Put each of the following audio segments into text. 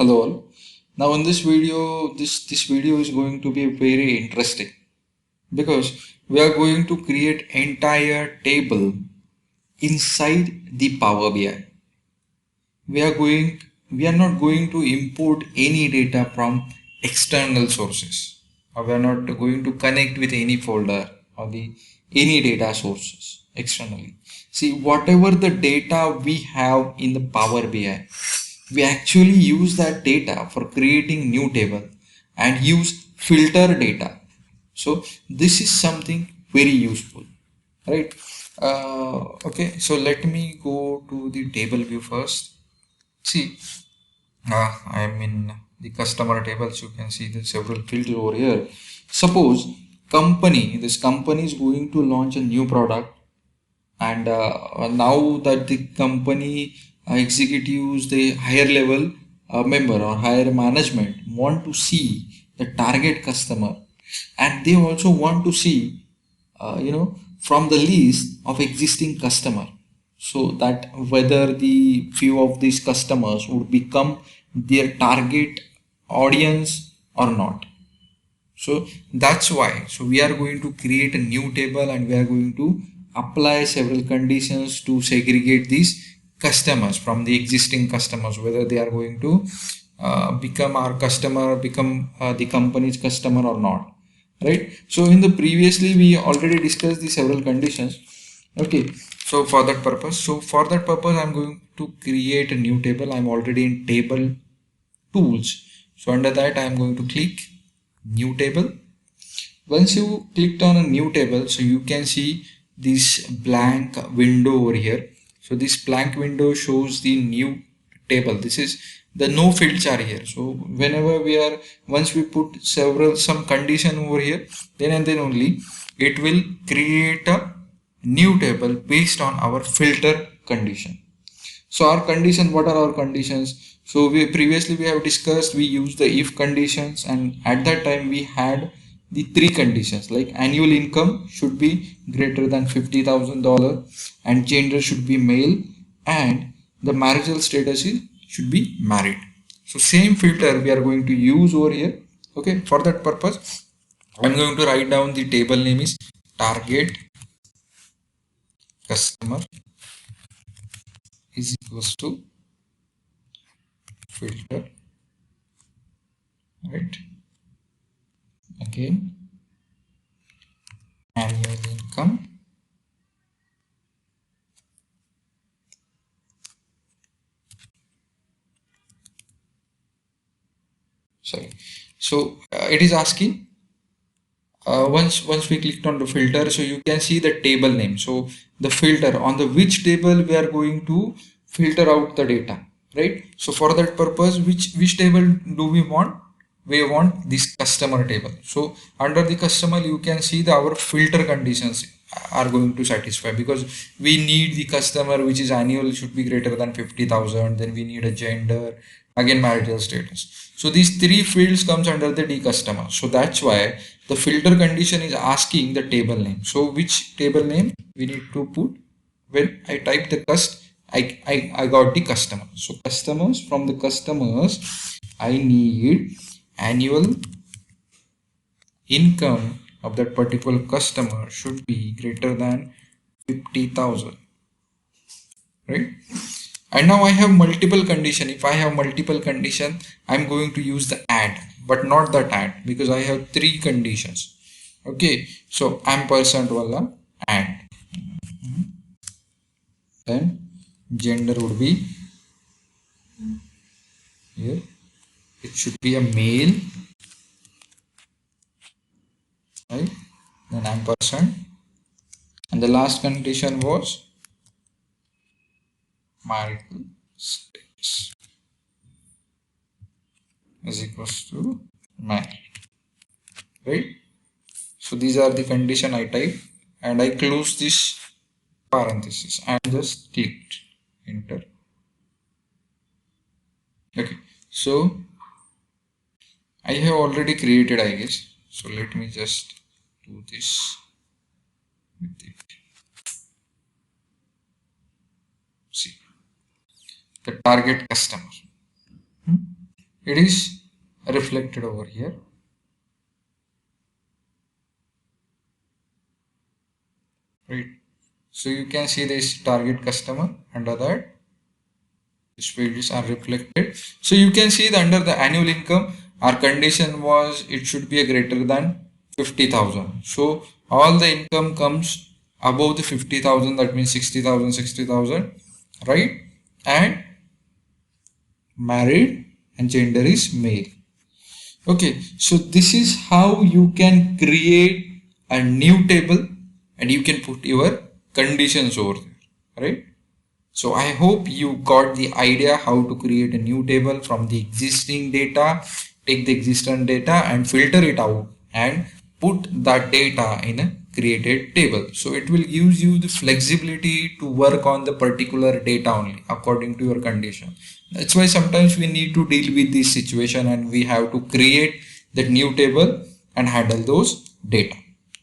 Hello all. Now in this video, this video is going to be very interesting because we are going to create entire table inside the Power BI. We are not going to import any data from external sources, or we are not going to connect with any folder or the any data sources externally. See, whatever the data we have in the Power BI, we actually use that data for creating new table and use filter data. So this is something very useful, right? Okay, so let me go to the table view first. See, I am in the customer tables. You can see the several fields over here. Suppose this company is going to launch a new product, and now that the company executives, the higher level member or higher management want to see the target customer, and they also want to see from the list of existing customer, so that whether the few of these customers would become their target audience or not. So that's why. So we are going to create a new table and we are going to apply several conditions to segregate these customers from the existing customers, whether they are going to become our customer, become the company's customer or not. Right. So in the previously we already discussed the several conditions. Okay. So for that purpose, I'm going to create a new table. I'm already in table tools. So under that, I'm going to click new table. Once you clicked on a new table, so you can see this blank window over here. So this blank window shows the new table. This is the no fields are here. So whenever once we put some condition over here, then and then only it will create a new table based on our filter condition. So our condition, what are our conditions? So we have discussed, we use the if conditions, and at that time we had the three conditions, like annual income should be greater than $50,000 and gender should be male and the marital status should be married. So same filter we are going to use over here. Okay, for that purpose I'm going to write down the table name is target customer is equals to filter, right? Again, annual income sorry. So it is asking once we clicked on the filter, so you can see the table name. So the filter on the which table we are going to filter out the data, right? So for that purpose, which table do we want? We want this customer table. So under the customer you can see our filter conditions are going to satisfy, because we need the customer which is annual should be greater than 50,000, then we need a gender, again marital status. So these three fields comes under the D customer. So that's why the filter condition is asking the table name. So which table name we need to put? When I type the I got the customer. So customers, from the customers I need annual income of that particular customer should be greater than 50,000, right? And now I have multiple condition. If I have multiple condition, I'm going to use the add, but not that add, because I have three conditions. Okay, so ampersand wala add, then gender would be here, it should be a male, right? Then ampersand, and the last condition was marital status is equals to married, right? So these are the condition I type, and I close this parenthesis and just clicked enter. Okay, so I have already created, I guess. So let me just do this with it. See the target customer. it is reflected over here. Right. So you can see this target customer. Under that, these pages are reflected. So you can see that under the annual income, our condition was it should be a greater than 50,000. So all the income comes above the 50,000, that means 60,000, 60,000, right? And married and gender is male. Okay, so this is how you can create a new table and you can put your conditions over there, right? So I hope you got the idea how to create a new table from the existing data, take the existing data and filter it out and put that data in a created table. So it will give you the flexibility to work on the particular data only according to your condition. That's why sometimes we need to deal with this situation and we have to create that new table and handle those data.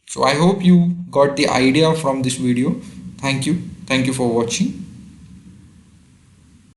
So I hope you got the idea from this video. Thank you. Thank you for watching.